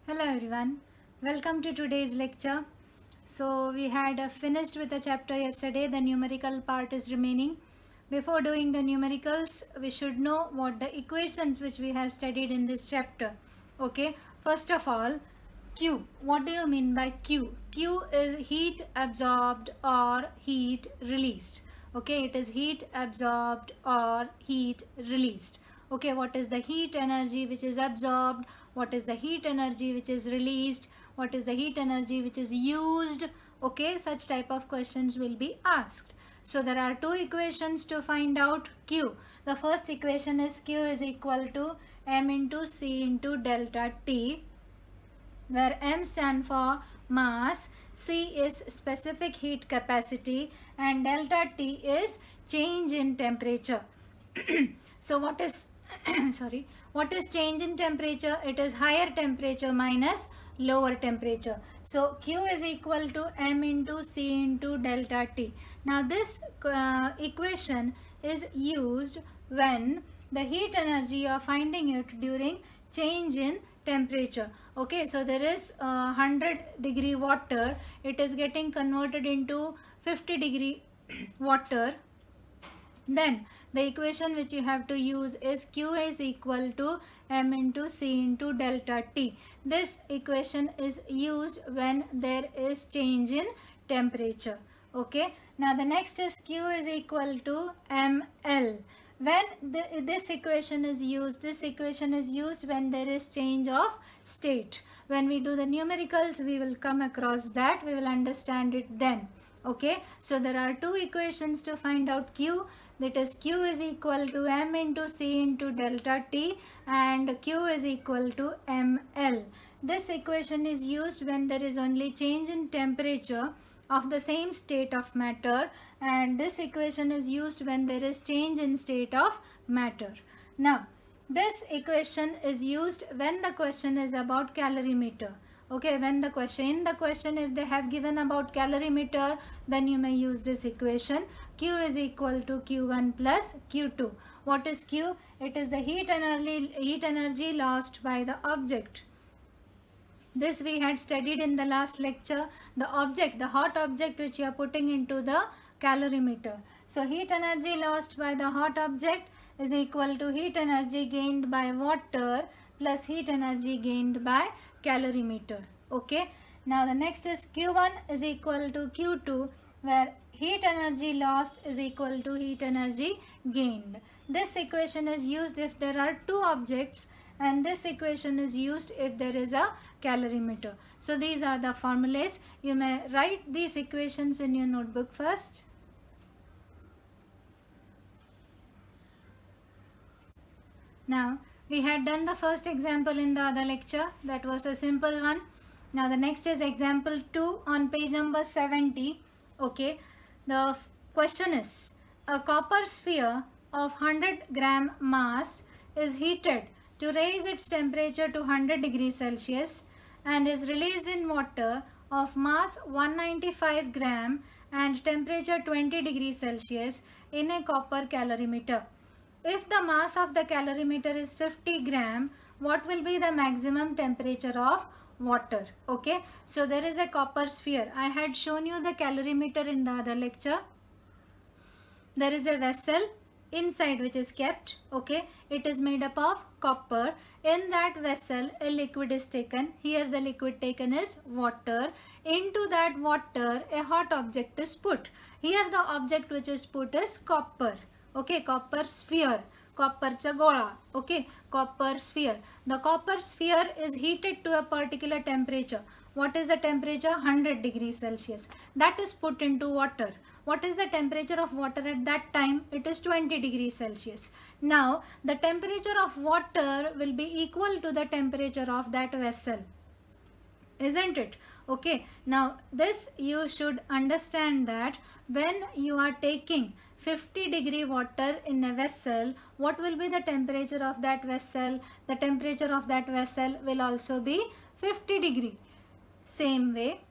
Hello everyone, welcome to today's lecture. So we had finished with the chapter yesterday. The numerical part is remaining. Before doing the numericals, we should know what the equations which we have studied in this chapter. Okay, first of all, Q. What do you mean by Q? Q is heat absorbed or heat released. Okay, it is heat absorbed or heat released. Okay, what is the heat energy which is absorbed? What is the heat energy which is released? What is the heat energy which is used? Okay, such type of questions will be asked. So there are two equations to find out Q. The first equation is Q is equal to m into C into delta T, where m stand for mass, C is specific heat capacity, and delta T is change in temperature. So what is what is change in temperature? It is higher temperature minus lower temperature. So Q is equal to m into C into delta T. Now this equation is used when the heat energy you are finding it during change in temperature. Okay, so there is 100-degree water, it is getting converted into 50-degree water. Then the equation which you have to use is Q is equal to m into C into delta T. This equation is used when there is change in temperature. Okay, now the next is Q is equal to ml. When this equation is used when there is change of state. When we do the numericals, we will come across that, we will understand it then. Okay, so there are two equations to find out Q, that is Q is equal to m into C into delta T, and Q is equal to ml. This equation is used when there is only change in temperature of the same state of matter, and this equation is used when there is change in state of matter. Now this equation is used when the question is about calorimeter. Okay, when the question if they have given about calorimeter, then you may use this equation. Q is equal to Q1 plus Q2. What is Q? It is the heat energy lost by the object. This we had studied in the last lecture. The hot object which you are putting into the calorimeter. So heat energy lost by the hot object is equal to heat energy gained by water plus heat energy gained by calorimeter. Okay. Now the next is Q1 is equal to Q2, where heat energy lost is equal to heat energy gained. This equation is used if there are two objects, and this equation is used if there is a calorimeter. So these are the formulas. You may write these equations in your notebook first. Now we had done the first example in the other lecture. That was a simple one. Now the next is example 2 on page number 70. Okay, the question is, a copper sphere of 100 gram mass is heated to raise its temperature to 100 degrees Celsius and is released in water of mass 195 gram and temperature 20 degrees Celsius in a copper calorimeter. If the mass of the calorimeter is 50 gram, what will be the maximum temperature of water? Okay, so there is a copper sphere. I had shown you the calorimeter in the other lecture. There is a vessel inside which is kept. Okay, it is made up of copper. In that vessel a liquid is taken. Here the liquid taken is water. Into that water a hot object is put. Here the object which is put is copper. Okay, copper sphere, copper chagola. Okay, copper sphere. The copper sphere is heated to a particular temperature. What is the temperature? 100 degrees Celsius. That is put into water. What is the temperature of water at that time? It is 20 degrees Celsius. Now the temperature of water will be equal to the temperature of that vessel, isn't it? Okay, now this you should understand that when you are taking 50-degree water in a vessel, what will be the temperature of that vessel? The temperature of that vessel will also be 50 degree. Same way,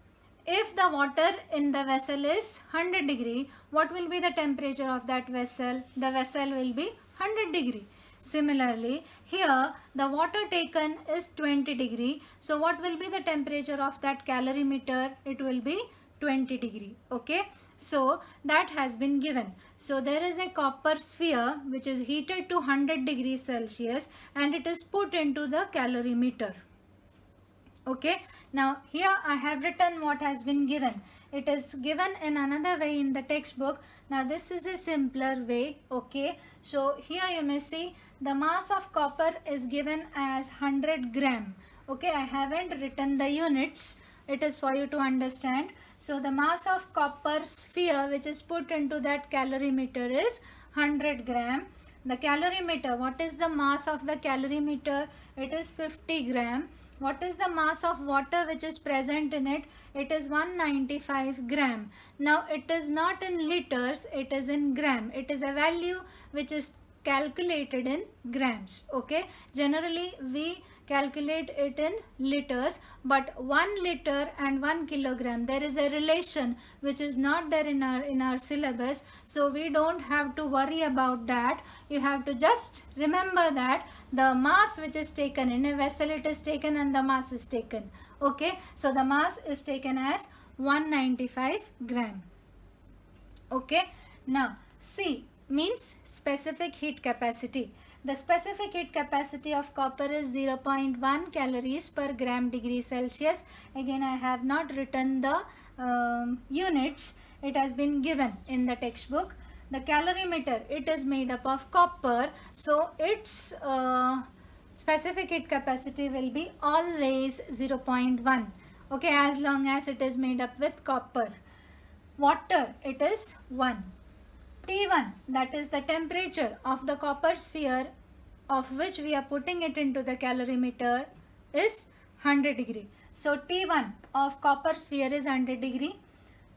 if the water in the vessel is 100 degree, what will be the temperature of that vessel? The vessel will be 100 degree. Similarly, here the water taken is 20 degree. So what will be the temperature of that calorimeter? It will be 20 degree. Okay. So that has been given. So there is a copper sphere which is heated to 100 degrees Celsius and it is put into the calorimeter. Okay, now here I have written what has been given. It is given in another way in the textbook. Now this is a simpler way. Okay, so here you may see the mass of copper is given as 100 gram. Okay, I haven't written the units. It is for you to understand. So the mass of copper sphere which is put into that calorimeter is 100 gram. The calorimeter, what is the mass of the calorimeter? It is 50 gram. What is the mass of water which is present in it? It is 195 gram. Now it is not in liters, it is in gram. It is a value which is calculated in grams. Okay, generally we calculate it in liters, but 1 liter and 1 kilogram, there is a relation which is not there in our syllabus, so we don't have to worry about that. You have to just remember that the mass which is taken in a vessel, it is taken and the mass is taken. Okay, so the mass is taken as 195 gram. Okay, now C means specific heat capacity. The specific heat capacity of copper is 0.1 calories per gram degree Celsius. Again, I have not written the units. It has been given in the textbook. The calorimeter, it is made up of copper. So its specific heat capacity will be always 0.1. Okay, as long as it is made up with copper. Water, it is 1. T1, that is the temperature of the copper sphere of which we are putting it into the calorimeter, is 100 degree. So T1 of copper sphere is 100 degree.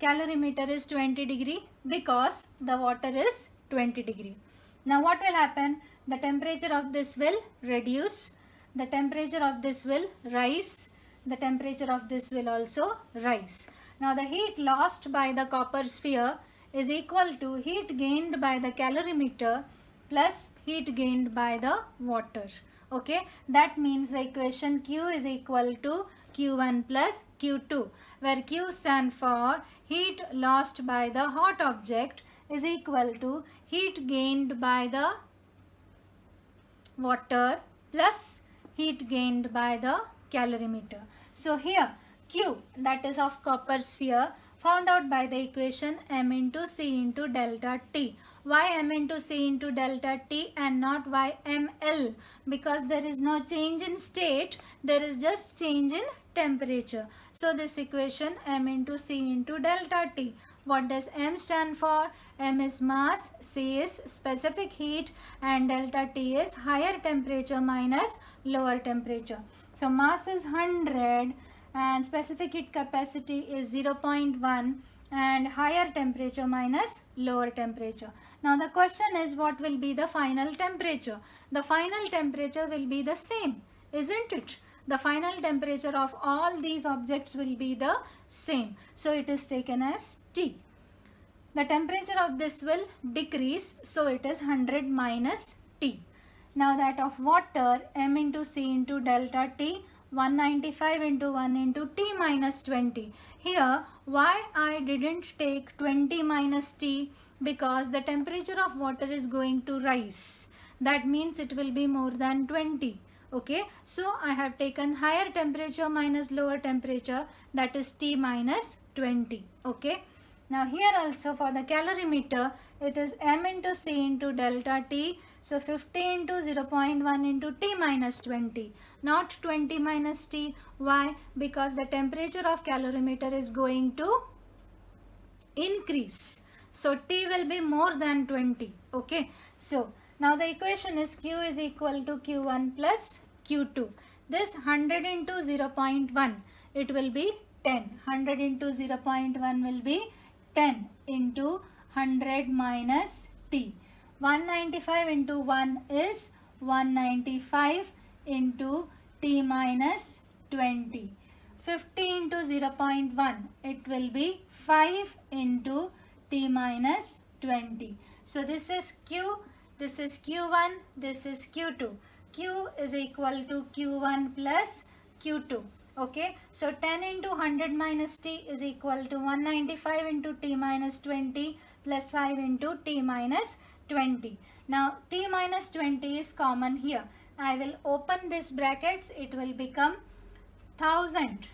Calorimeter is 20 degree because the water is 20 degree. Now what will happen? The temperature of this will reduce. The temperature of this will rise. The temperature of this will also rise. Now the heat lost by the copper sphere is equal to heat gained by the calorimeter plus heat gained by the water. Okay, that means the equation Q is equal to Q1 plus Q2, where Q stands for heat lost by the hot object is equal to heat gained by the water plus heat gained by the calorimeter. So here Q, that is of copper sphere, found out by the equation m into c into delta t. Why m into c into delta t and not why ml? Because there is no change in state, there is just change in temperature. So this equation m into c into delta t. What does m stand for? M is mass, c is specific heat and delta t is higher temperature minus lower temperature. So mass is 100 and specific heat capacity is 0.1 and higher temperature minus lower temperature. Now the question is, what will be the final temperature? The final temperature will be the same, isn't it? The final temperature of all these objects will be the same. So it is taken as T. The temperature of this will decrease, so it is 100 minus T. Now that of water, m into c into delta T, 195 into 1 into t minus 20. Here, why I didn't take 20 minus t? Because the temperature of water is going to rise. That means it will be more than 20. Okay, so I have taken higher temperature minus lower temperature, that is t minus 20. Okay. Now here also for the calorimeter, it is m into c into delta t. So 50 into 0.1 into t minus 20, not 20 minus t. Why? Because the temperature of calorimeter is going to increase. So t will be more than 20. Okay. So now the equation is Q is equal to Q1 plus Q2. This 100 into 0.1, it will be 10. 100 into 0.1 will be 10 into 100 minus t. 195 into 1 is 195 into t minus 20. 50 into 0.1, it will be 5 into t minus 20. So this is Q. this is Q1, this is Q2. Q is equal to Q1 plus Q2. Okay, so 10 into 100 minus T is equal to 195 into T minus 20 plus 5 into T minus 20. Now T minus 20 is common here. I will open this brackets, it will become 1000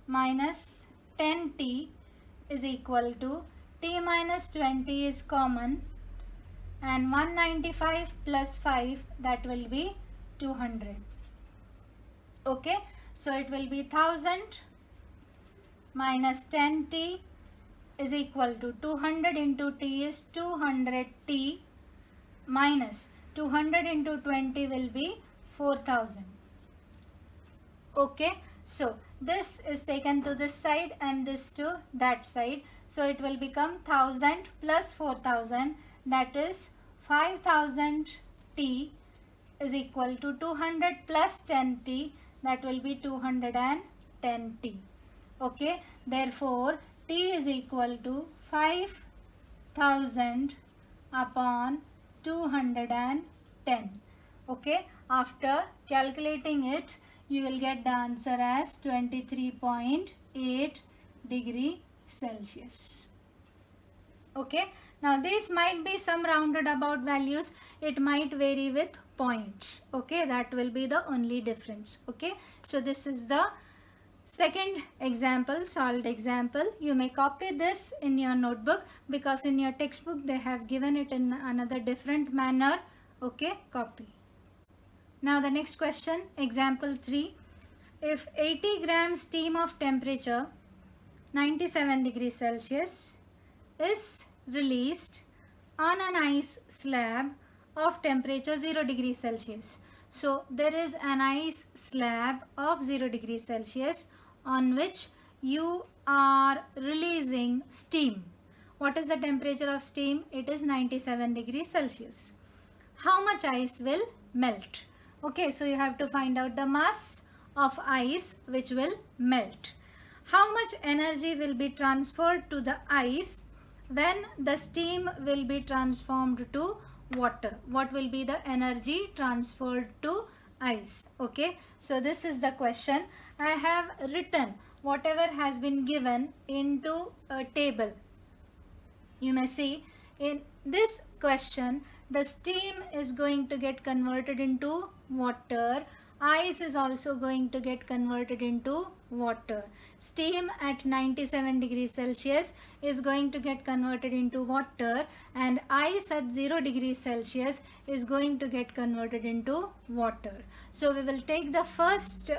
minus 10T is equal to T minus 20 is common, and 195 plus 5, that will be 200. Okay, so it will be 1000 minus 10T is equal to 200 into T is 200T minus 200 into 20 will be 4000. Okay, so this is taken to this side and this to that side, so it will become 1000 plus 4000, that is 5000 T is equal to 200 plus 10T, that will be 210 T. Okay, therefore T is equal to 5000 upon 210. Okay, after calculating it, you will get the answer as 23.8 degree Celsius. Okay, now these might be some rounded about values, it might vary with points. Okay, that will be the only difference. Okay, so this is the second example, solved example. You may copy this in your notebook because in your textbook they have given it in another different manner. Okay, copy. Now the next question, example 3. If 80 grams steam of temperature 97 degrees Celsius is released on an ice slab of temperature 0 degrees Celsius. So there is an ice slab of 0 degrees Celsius on which you are releasing steam. What is the temperature of steam? It is 97 degrees Celsius. How much ice will melt? Okay, so you have to find out the mass of ice which will melt. How much energy will be transferred to the ice when the steam will be transformed to water? What will be the energy transferred to ice? Okay, so this is the question. I have written whatever has been given into a table. You may see in this question the steam is going to get converted into water. Ice is also going to get converted into water. Steam at 97 degrees Celsius is going to get converted into water, and ice at 0 degrees Celsius is going to get converted into water. So we will take the first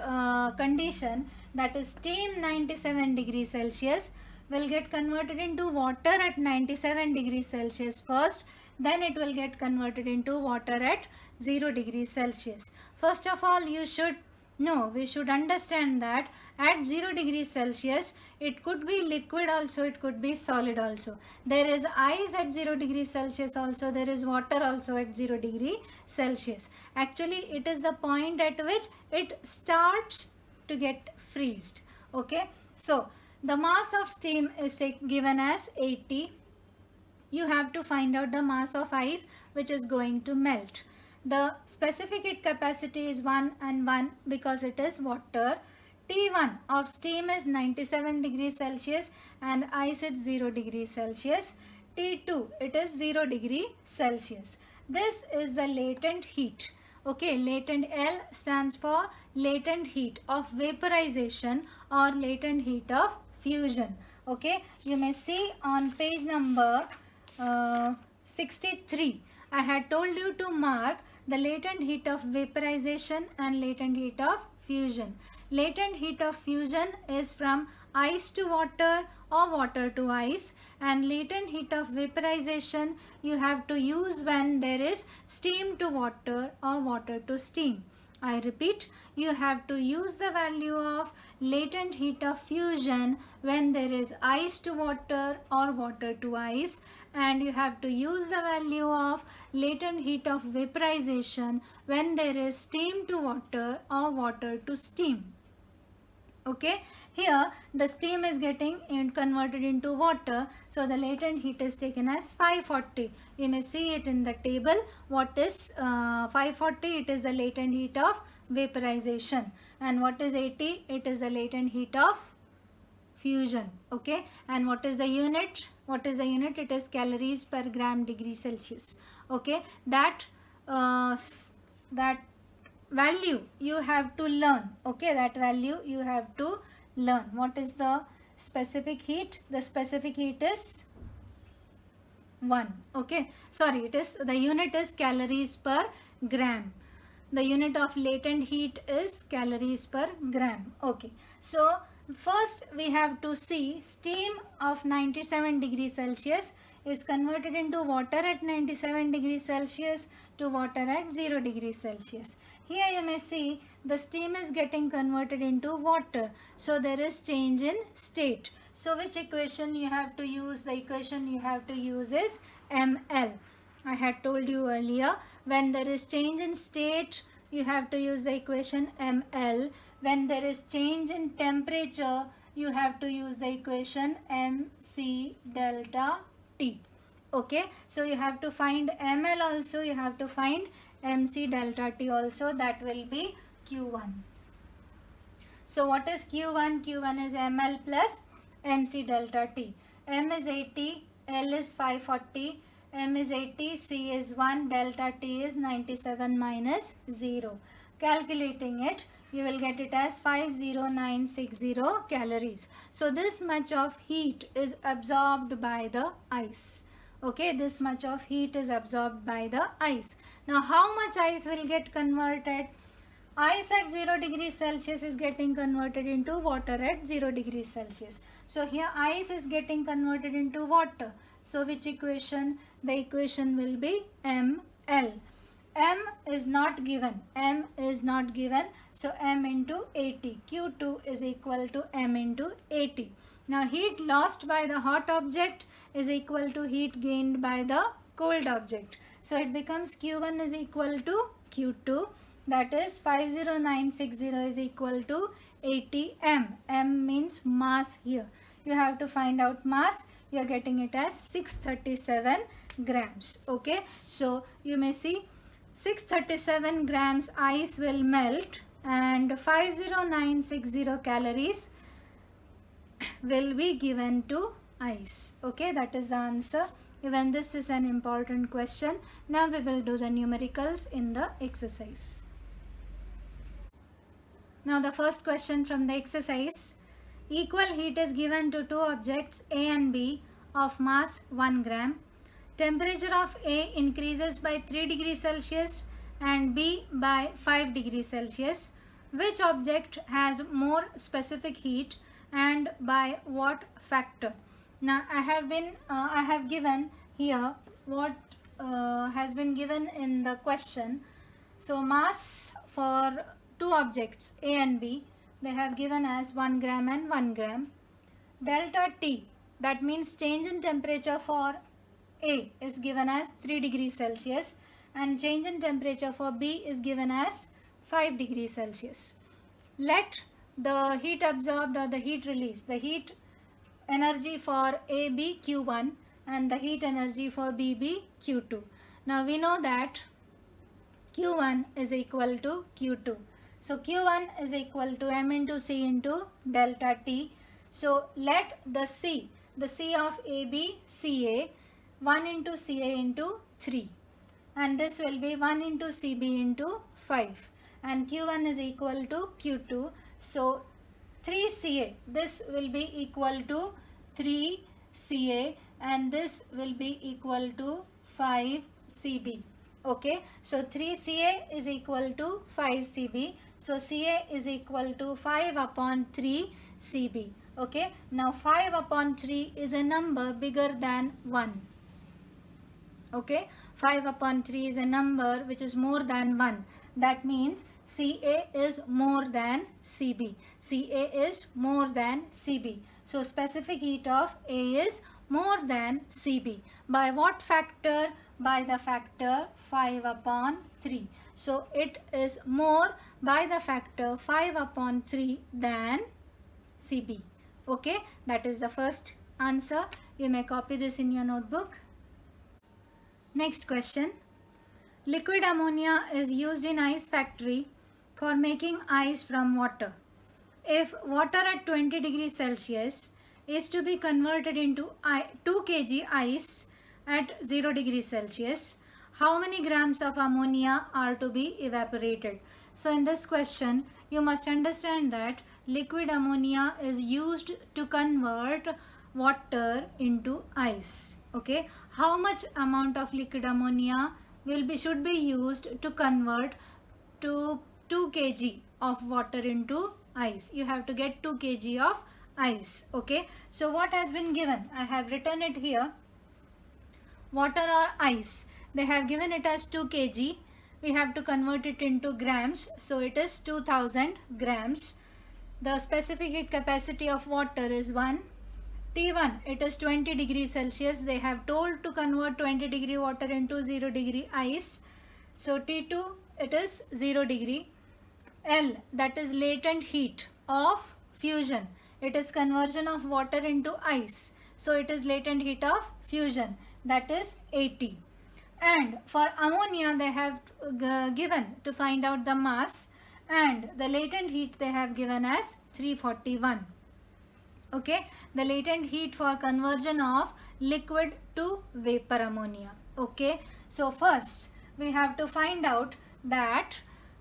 condition, that is steam 97 degrees Celsius will get converted into water at 97 degrees Celsius first, then it will get converted into water at 0 degrees Celsius. First of all, we should understand that at 0 degrees Celsius, it could be liquid also, it could be solid also. There is ice at 0 degrees Celsius also, there is water also at 0 degree Celsius. Actually, it is the point at which it starts to get freezed. Okay, so the mass of steam is given as 80. You have to find out the mass of ice which is going to melt. The specific heat capacity is 1 and 1 because it is water. T1 of steam is 97 degrees Celsius and ice is 0 degrees Celsius. T2, it is 0 degree Celsius. This is the latent heat. Okay, latent L stands for latent heat of vaporization or latent heat of fusion. Okay, you may see on page number 63, I had told you to mark the latent heat of vaporization and latent heat of fusion. Latent heat of fusion is from ice to water or water to ice, and latent heat of vaporization you have to use when there is steam to water or water to steam. I repeat, you have to use the value of latent heat of fusion when there is ice to water or water to ice, and you have to use the value of latent heat of vaporization when there is steam to water or water to steam. Okay, here the steam is getting converted into water, so the latent heat is taken as 540. You may see it in the table. What is 540? It is the latent heat of vaporization. And what is 80? It is the latent heat of fusion. Okay, and what is the unit? What is the unit? It is calories per gram degree Celsius. Okay, that value you have to learn. Okay, that value you have to learn. What is the specific heat? The specific heat is 1. Okay, sorry, it is the unit is calories per gram. The unit of latent heat is calories per gram. Okay, so first we have to see steam of 97 degrees Celsius is converted into water at 97 degrees Celsius to water at 0 degrees Celsius. Here you may see the steam is getting converted into water. So there is change in state. So which equation you have to use? The equation you have to use is ml. I had told you earlier, when there is change in state, you have to use the equation ml. When there is change in temperature, you have to use the equation mc delta T. Okay, so you have to find ml also, you have to find mc delta T also, that will be Q1. So what is Q1? Q1 is ml plus mc delta T. M is 80, L is 540, M is 80, C is 1, delta T is 97 minus 0. Calculating it, you will get it as 50960 calories. So this much of heat is absorbed by the ice. Okay, this much of heat is absorbed by the ice. Now how much ice will get converted? Ice at 0 degrees Celsius is getting converted into water at 0 degrees Celsius. So here ice is getting converted into water. So which equation? The equation will be ml. M is not given. M is not given. So M into 80. Q2 is equal to M into 80. Now heat lost by the hot object is equal to heat gained by the cold object. So it becomes Q1 is equal to Q2. That is 50960 is equal to 80 M. M means mass here. You have to find out mass. You are getting it as 637 grams. Okay. So you may see 637 grams ice will melt and 50960 calories will be given to ice. Okay, that is the answer. Even this is an important question. Now we will do the numericals in the exercise. Now the first question from the exercise. Equal heat is given to two objects A and B of mass 1 gram. Temperature of A increases by 3 degrees Celsius and B by 5 degrees Celsius. Which object has more specific heat and by what factor? Now I have given here what has been given in the question. So mass for two objects A and B, they have given as 1 gram and 1 gram. Delta T, that means change in temperature for A is given as 3 degrees Celsius and change in temperature for B is given as 5 degrees Celsius. Let the heat absorbed or the heat released, the heat energy for A be Q1 and the heat energy for B be Q2. Now we know that Q1 is equal to Q2. So Q1 is equal to M into C into delta T. So let the C of A be CA, 1 into CA into 3. And this will be 1 into CB into 5. And Q1 is equal to Q2. So 3CA, this will be equal to 3CA and this will be equal to 5CB. Okay, so 3CA is equal to 5CB. So CA is equal to 5 upon 3 CB. Okay, now 5 upon 3 is a number bigger than 1. Okay, 5 upon 3 is a number which is more than 1. That means CA is more than CB. CA is more than CB. So specific heat of A is more than CB. By what factor? By the factor 5 upon 3. So it is more by the factor 5 upon 3 than Cp. Okay, that is the first answer. You may copy this in your notebook. Next question. Liquid ammonia is used in ice factory for making ice from water. If water at 20 degrees Celsius is to be converted into 2 kg ice at 0 degrees Celsius, how many grams of ammonia are to be evaporated? So in this question, you must understand that liquid ammonia is used to convert water into ice. Okay, how much amount of liquid ammonia should be used to convert to 2 kg of water into ice? You have to get 2 kg of ice. Okay, so what has been given? I have written it here. Water or ice, they have given it as 2 kg. We have to convert it into grams, so it is 2000 grams. The specific heat capacity of water is 1. T1, it is 20 degrees Celsius. They have told to convert 20 degree water into 0 degree ice. So T2, it is 0 degree. L, that is latent heat of fusion. It is conversion of water into ice. So it is latent heat of fusion, that is 80. And for ammonia, they have given to find out the mass, and the latent heat they have given as 341. Okay, the latent heat for conversion of liquid to vapor ammonia. Okay, so first we have to find out that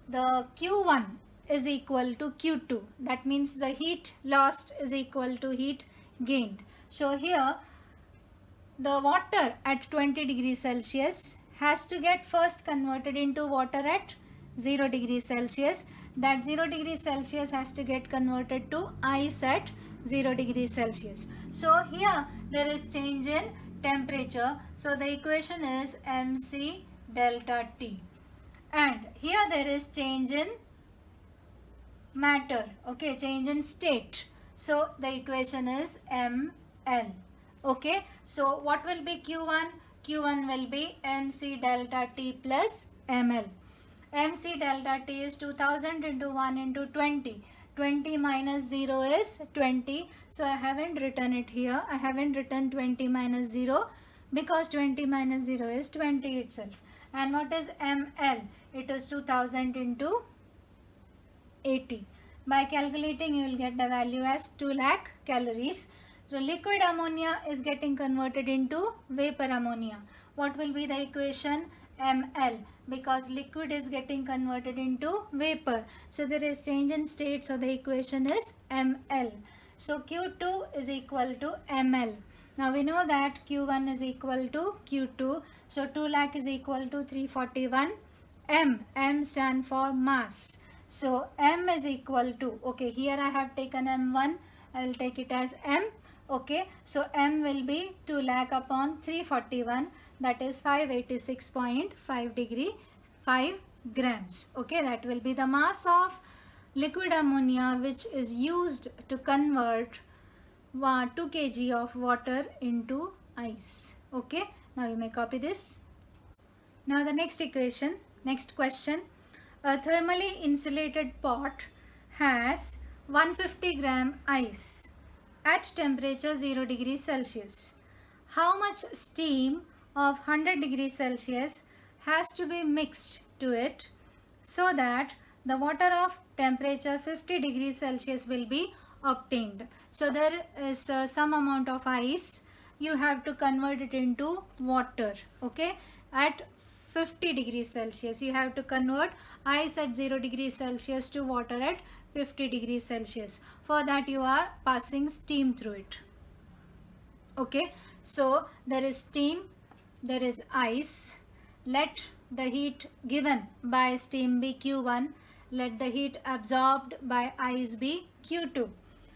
the Q1 is equal to Q2. That means the heat lost is equal to heat gained. So here the water at 20 degrees Celsius has to get first converted into water at 0 degrees Celsius. That 0 degrees Celsius has to get converted to ice at 0 degrees Celsius. So here there is change in temperature. So the equation is mc delta T. And here there is change in matter. Okay, change in state. So the equation is ml. Okay, so what will be Q1? Q1 will be mc delta T plus ml. mc delta T is 2000 into 1 into 20. 20 minus 0 is 20. So I haven't written it here. I haven't written 20 minus 0 because 20 minus 0 is 20 itself. And what is ml? It is 2000 into 80. By calculating, you will get the value as 2 lakh calories. So liquid ammonia is getting converted into vapor ammonia. What will be the equation? ml, because liquid is getting converted into vapor. So there is change in state. So the equation is ml. So Q2 is equal to ml. Now we know that Q1 is equal to Q2. So 2 lakh is equal to 341. M stand for mass. So M is equal to, okay, here I have taken M1. I will take it as M. Okay, so M will be 2 lakh upon 341, that is 586.5 grams. Okay, that will be the mass of liquid ammonia which is used to convert 2 kg of water into ice. Okay, now you may copy this. Now the next question. A thermally insulated pot has 150 gram ice at temperature 0 degrees Celsius. How much steam of 100 degrees Celsius has to be mixed to it so that the water of temperature 50 degrees Celsius will be obtained? So there is some amount of ice. You have to convert it into water. Okay, at 50 degrees Celsius. You have to convert ice at 0 degrees Celsius to water at 50 degrees Celsius. For that you are passing steam through it. Okay, so there is steam, there is ice. Let the heat given by steam be Q1. Let the heat absorbed by ice be Q2.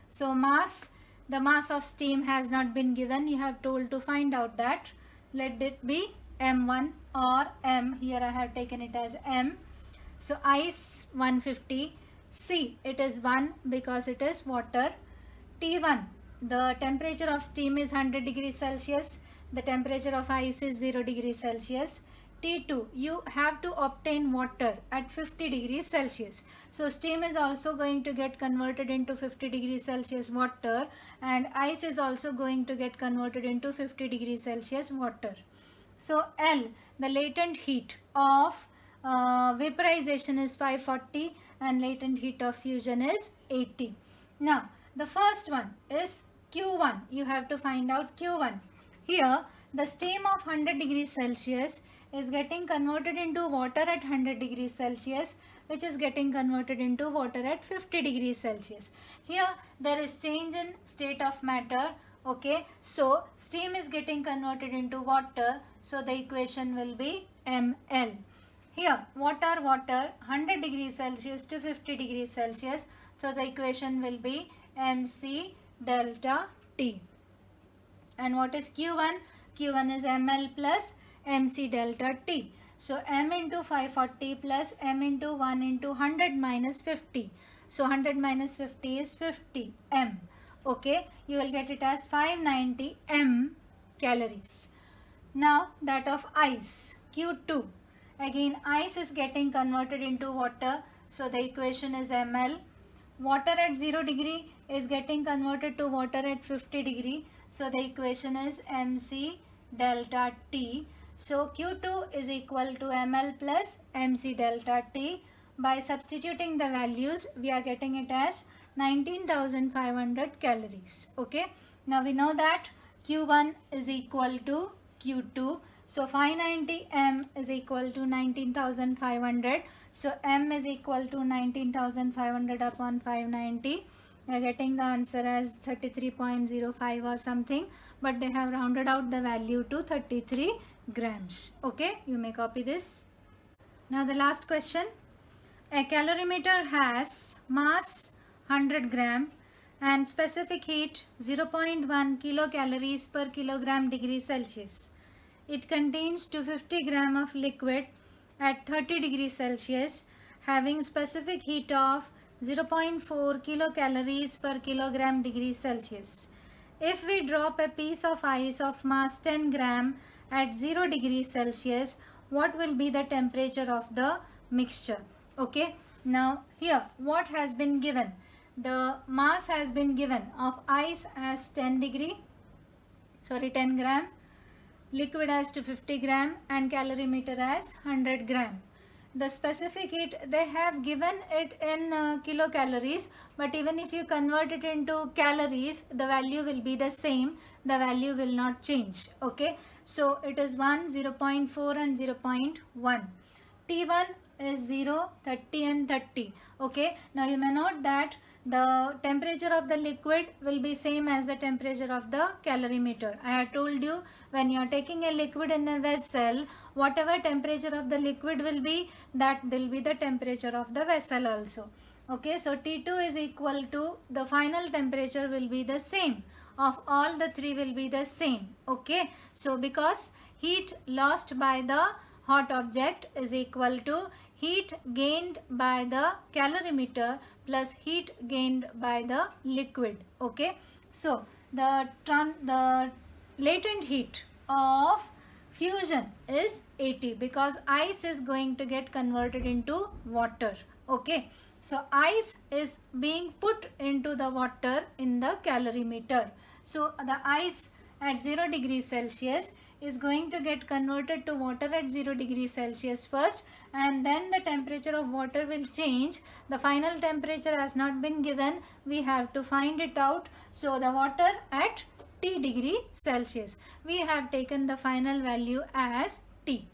So mass, the mass of steam has not been given. You have told to find out that. Let it be M1 or M. Here I have taken it as M. So ice 150. C, it is 1 because it is water. T1, the temperature of steam is 100 degrees Celsius. The temperature of ice is 0 degrees Celsius. T2, you have to obtain water at 50 degrees Celsius. So steam is also going to get converted into 50 degrees Celsius water, and ice is also going to get converted into 50 degrees Celsius water. So L, the latent heat of vaporization is 540 and latent heat of fusion is 80. Now the first one is Q1. You have to find out Q1. Here the steam of 100 degrees Celsius is getting converted into water at 100 degrees Celsius, which is getting converted into water at 50 degrees Celsius. Here there is change in state of matter. Okay, so steam is getting converted into water, so the equation will be ml. Here water 100 degrees Celsius to 50 degrees Celsius, so the equation will be mc delta T. And what is Q1? Q1 is ml plus mc delta T. So m into 540 plus m into 1 into 100 minus 50. So 100 minus 50 is 50 m. Okay, you will get it as 590 m calories. Now that of ice, Q2. Again ice is getting converted into water, so the equation is ml. Water at 0 degree is getting converted to water at 50 degree, so the equation is mc delta T. So Q2 is equal to ml plus mc delta T. By substituting the values, we are getting it as 19,500 calories. Okay, now we know that Q1 is equal to Q2. So 590 m is equal to 19,500. So m is equal to 19,500 upon 590. We are getting the answer as 33.05 or something, but they have rounded out the value to 33 grams. Okay, you may copy this. Now the last question. A calorimeter has mass 100 gram and specific heat 0.1 kilocalories per kilogram degree Celsius. It contains 250 gram of liquid at 30 degrees Celsius having specific heat of 0.4 kilocalories per kilogram degree Celsius. If we drop a piece of ice of mass 10 gram at 0 degrees Celsius, what will be the temperature of the mixture? Okay, now here what has been given? The mass has been given of ice as 10 gram, liquid as 250 gram and calorimeter as 100 gram. The specific heat, they have given it in kilocalories, but even if you convert it into calories, the value will be the same. The value will not change. Okay, so it is 1, 0.4 and 0.1. T1 is 0, 30 and 30. Okay, now you may note that the temperature of the liquid will be same as the temperature of the calorimeter. I have told you, when you are taking a liquid in a vessel, whatever temperature of the liquid will be, that will be the temperature of the vessel also. Okay, so T2 is equal to, the final temperature will be the same of all the three, will be the same. Okay, so because heat lost by the hot object is equal to heat gained by the calorimeter plus heat gained by the liquid. Okay, so the latent heat of fusion is 80 because ice is going to get converted into water. Okay, so ice is being put into the water in the calorimeter. So the ice at 0 degrees Celsius is going to get converted to water at 0 degrees Celsius first, and then the temperature of water will change. The final temperature has not been given, we have to find it out. So the water at T degree Celsius, we have taken the final value as T.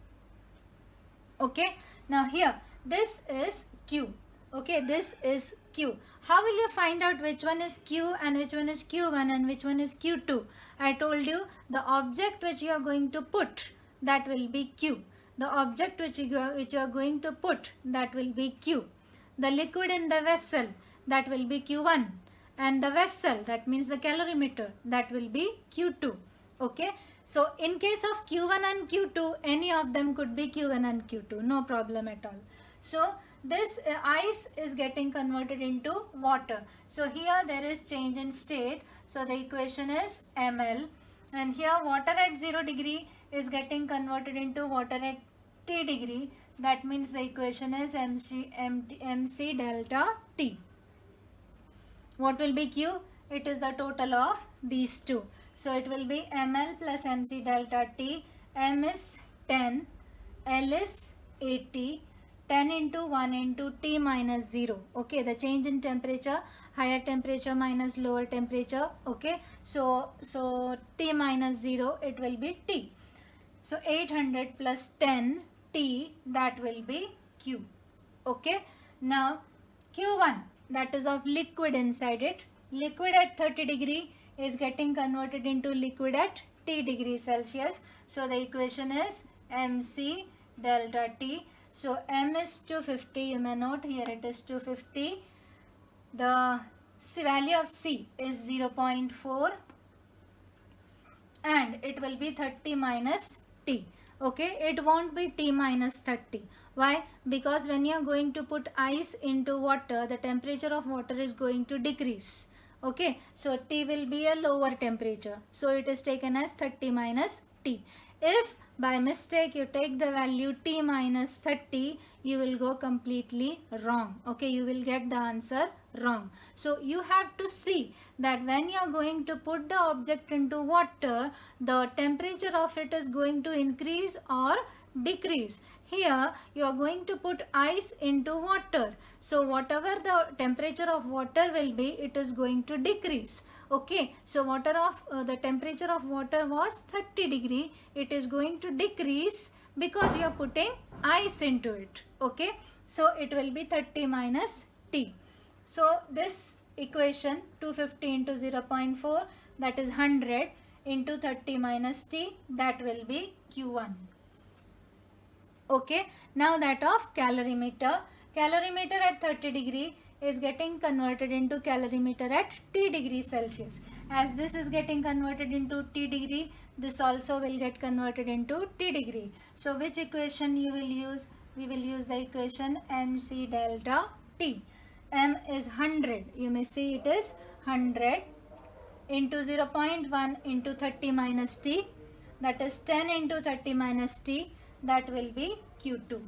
Okay, now here this is Q. Okay, this is Q. How will you find out which one is Q and which one is Q1 and which one is Q2? I told you the object which you are going to put, that will be Q. The object which you are going to put, that will be Q. The liquid in the vessel, that will be Q1. And the vessel, that means the calorimeter, that will be Q2. Okay. So in case of Q1 and Q2, any of them could be Q1 and Q2. No problem at all. So this ice is getting converted into water. So here there is change in state. So the equation is ml. And here water at 0 degree is getting converted into water at T degree, that means the equation is mc delta T. What will be Q? It is the total of these two. So it will be ml plus mc delta T. M is 10, L is 80, 10 into 1 into T minus 0. Okay, the change in temperature, higher temperature minus lower temperature. Okay, so T minus 0, it will be T. So 800 plus 10 T, that will be Q. Okay, now Q1, that is of liquid inside it. Liquid at 30 degree is getting converted into liquid at T degree Celsius. So the equation is mc delta T. So m is 250, you may note here it is 250. The value of C is 0.4 and it will be 30 minus T. Okay, it won't be T minus 30. Why? Because when you are going to put ice into water, the temperature of water is going to decrease. Okay, so T will be a lower temperature. So it is taken as 30 minus T. If by mistake you take the value T minus 30, you will go completely wrong. Okay, you will get the answer wrong. So you have to see that when you are going to put the object into water, the temperature of it is going to increase or decrease. Here you are going to put ice into water. So whatever the temperature of water will be, it is going to decrease. Okay, so the temperature of water was 30 degree. It is going to decrease because you are putting ice into it. Okay, so it will be 30 minus T. So this equation 250 into 0.4, that is 100 into 30 minus T, that will be Q1. Okay, now that of calorimeter. Calorimeter at 30 degree is getting converted into calorimeter at T degree Celsius. As this is getting converted into T degree, this also will get converted into T degree. So which equation you will use? We will use the equation mc delta T. M is 100. You may see it is 100 into 0.1 into 30 minus T. That is 10 into 30 minus T. That will be Q2.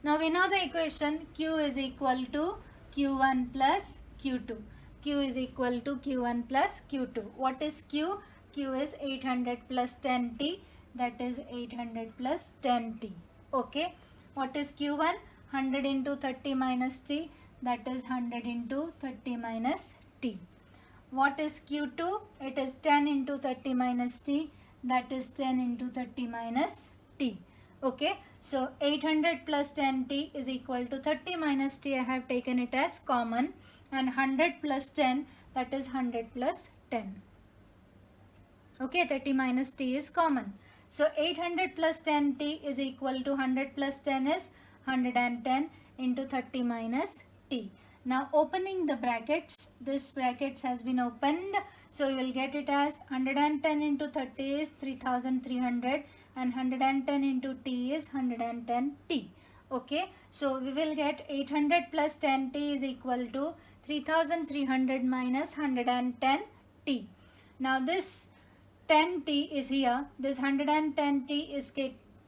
Now we know the equation Q is equal to Q1 plus Q2. Q is equal to Q1 plus Q2. What is Q? Q is 800 plus 10T. That is 800 plus 10T. Okay. What is Q1? 100 into 30 minus T. That is 100 into 30 minus T. What is Q2? It is 10 into 30 minus T. That is 10 into 30 minus T. Okay, so 800 plus 10T is equal to 30 minus T. I have taken it as common, and 100 plus 10, that is 100 plus 10. Okay, 30 minus T is common. So 800 plus 10T is equal to 100 plus 10 is 110 into 30 minus T. Now opening the brackets, this brackets has been opened, so you will get it as 110 into 30 is 3300 and 110 into T is 110T. Okay, so we will get 800 plus 10T is equal to 3300 minus 110T. Now this 10T is here, this 110T is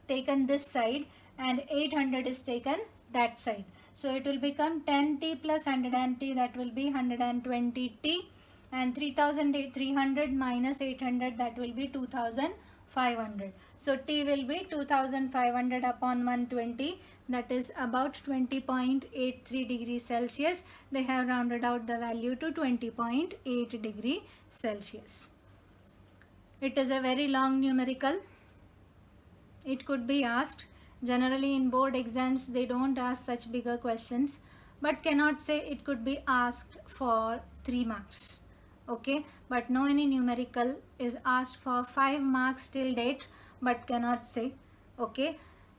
taken this side and 800 is taken that side. So it will become 10T plus 100T, that will be 120T, and 3300 minus 800, that will be 2500. So T will be 2500 upon 120, that is about 20.83 degrees Celsius. They have rounded out the value to 20.8 degrees Celsius. It is a very long numerical. It could be asked. Generally in board exams they don't ask such bigger questions, but cannot say it could be asked for 3 marks. Okay, but no any numerical is asked for 5 marks till date, but cannot say. Okay,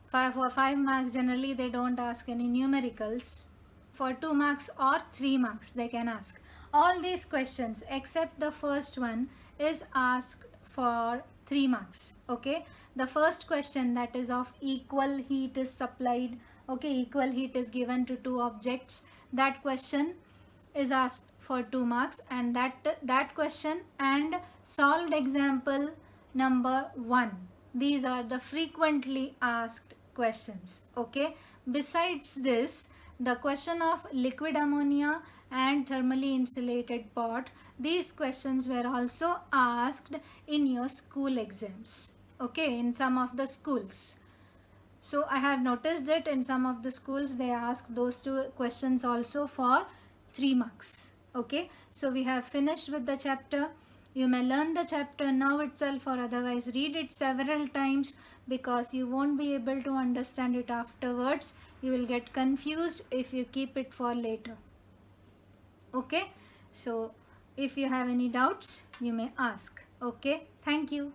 for 5 marks generally they don't ask any numericals. For 2 marks or 3 marks they can ask. All these questions except the first one is asked for 3 marks. Okay, the first question, that is of equal heat is supplied. Okay, equal heat is given to 2 objects. That question is asked for 2 marks, and that question and solved example number 1, These are the frequently asked questions. Okay. Besides this, the question of liquid ammonia and thermally insulated pot, these questions were also asked in your school exams. Okay, in some of the schools. So I have noticed that in some of the schools they ask those two questions also for 3 marks. Okay, so we have finished with the chapter. You may learn the chapter now itself, or otherwise read it several times, because you won't be able to understand it afterwards. You will get confused if you keep it for later. Okay, so if you have any doubts, you may ask. Okay, thank you.